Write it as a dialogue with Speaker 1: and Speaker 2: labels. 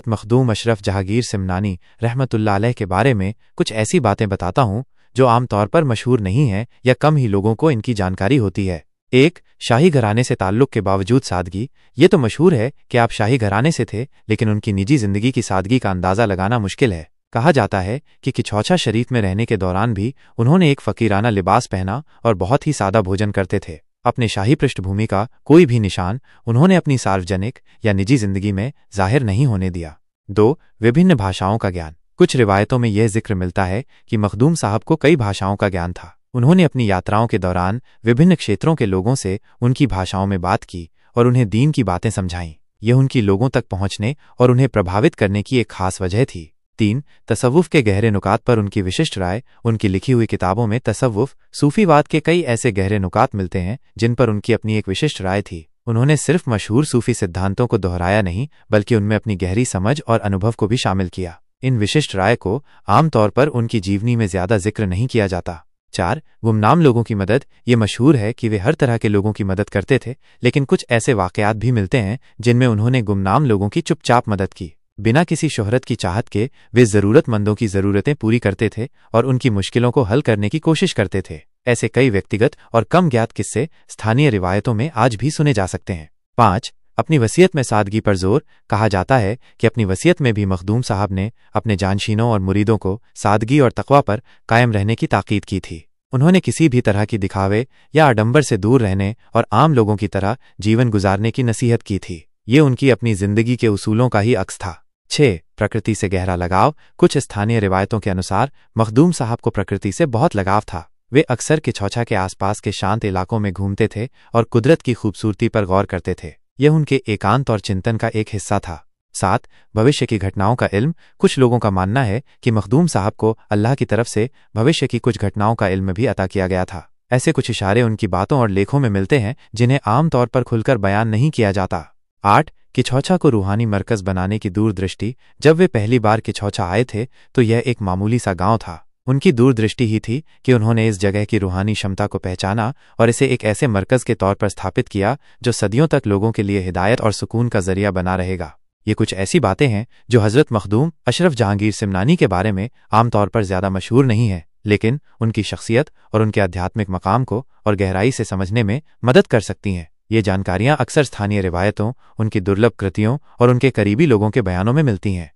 Speaker 1: हज़रत मखदूम अशरफ जहांगीर सिमनानी रहमतुल्लाह अलैह के बारे में कुछ ऐसी बातें बताता हूँ जो आमतौर पर मशहूर नहीं हैं या कम ही लोगों को इनकी जानकारी होती है। 1. शाही घराने से ताल्लुक़ के बावजूद सादगी। ये तो मशहूर है कि आप शाही घराने से थे, लेकिन उनकी निजी ज़िंदगी की सादगी का अंदाज़ा लगाना मुश्किल है। कहा जाता है कि किछौछा शरीफ में रहने के दौरान भी उन्होंने एक फ़कीराना लिबास पहना और बहुत ही सादा भोजन करते थे। अपने शाही पृष्ठभूमि का कोई भी निशान उन्होंने अपनी सार्वजनिक या निजी ज़िंदगी में जाहिर नहीं होने दिया। 2. विभिन्न भाषाओं का ज्ञान। कुछ रिवायतों में यह जिक्र मिलता है कि मखदूम साहब को कई भाषाओं का ज्ञान था। उन्होंने अपनी यात्राओं के दौरान विभिन्न क्षेत्रों के लोगों से उनकी भाषाओं में बात की और उन्हें दीन की बातें समझाईं। यह उनकी लोगों तक पहुंचने और उन्हें प्रभावित करने की एक खास वजह थी। 3. तसव्वुफ़ के गहरे नुकात पर उनकी विशिष्ट राय। उनकी लिखी हुई किताबों में तसव्वुफ़, सूफ़ीवाद के कई ऐसे गहरे नुकात मिलते हैं जिन पर उनकी अपनी एक विशिष्ट राय थी। उन्होंने सिर्फ मशहूर सूफ़ी सिद्धांतों को दोहराया नहीं, बल्कि उनमें अपनी गहरी समझ और अनुभव को भी शामिल किया। इन विशिष्ट राय को आमतौर पर उनकी जीवनी में ज़्यादा जिक्र नहीं किया जाता। 4. गुमनाम लोगों की मदद। ये मशहूर है कि वे हर तरह के लोगों की मदद करते थे, लेकिन कुछ ऐसे वाक़यात भी मिलते हैं जिनमें उन्होंने गुमनाम लोगों की चुपचाप मदद की। बिना किसी शोहरत की चाहत के वे ज़रूरतमंदों की ज़रूरतें पूरी करते थे और उनकी मुश्किलों को हल करने की कोशिश करते थे। ऐसे कई व्यक्तिगत और कम ज्ञात किस्से स्थानीय रिवायतों में आज भी सुने जा सकते हैं। 5. अपनी वसीयत में सादगी पर जोर। कहा जाता है कि अपनी वसीयत में भी मखदूम साहब ने अपने जानशीनों और मुरीदों को सादगी और तक़वा पर कायम रहने की ताकीद की थी। उन्होंने किसी भी तरह की दिखावे या आडंबर से दूर रहने और आम लोगों की तरह जीवन गुजारने की नसीहत की थी। ये उनकी अपनी जिंदगी के उसूलों का ही अक्स था। 6. प्रकृति से गहरा लगाव। कुछ स्थानीय रिवायतों के अनुसार मखदूम साहब को प्रकृति से बहुत लगाव था। वे अक्सर किछौछा के आसपास के शांत इलाकों में घूमते थे और कुदरत की खूबसूरती पर गौर करते थे। यह उनके एकांत और चिंतन का एक हिस्सा था। 7. भविष्य की घटनाओं का इल्म। कुछ लोगों का मानना है कि मखदूम साहब को अल्लाह की तरफ से भविष्य की कुछ घटनाओं का इल्म भी अता किया गया था। ऐसे कुछ इशारे उनकी बातों और लेखों में मिलते हैं जिन्हें आम तौर पर खुलकर बयान नहीं किया जाता। 8. किछौछा को रूहानी मरकज़ बनाने की दूरदृष्टि। जब वे पहली बार किछौछा आए थे तो यह एक मामूली सा गांव था। उनकी दूरदृष्टि ही थी कि उन्होंने इस जगह की रूहानी क्षमता को पहचाना और इसे एक ऐसे मरकज़ के तौर पर स्थापित किया जो सदियों तक लोगों के लिए हिदायत और सुकून का जरिया बना रहेगा। ये कुछ ऐसी बातें हैं जो हज़रत मखदूम अशरफ जहांगीर सिमनानी के बारे में आमतौर पर ज़्यादा मशहूर नहीं है, लेकिन उनकी शख्सियत और उनके आध्यात्मिक मकाम को और गहराई से समझने में मदद कर सकती हैं। ये जानकारियाँ अक्सर स्थानीय रिवायतों, उनकी दुर्लभ कृतियों और उनके करीबी लोगों के बयानों में मिलती हैं।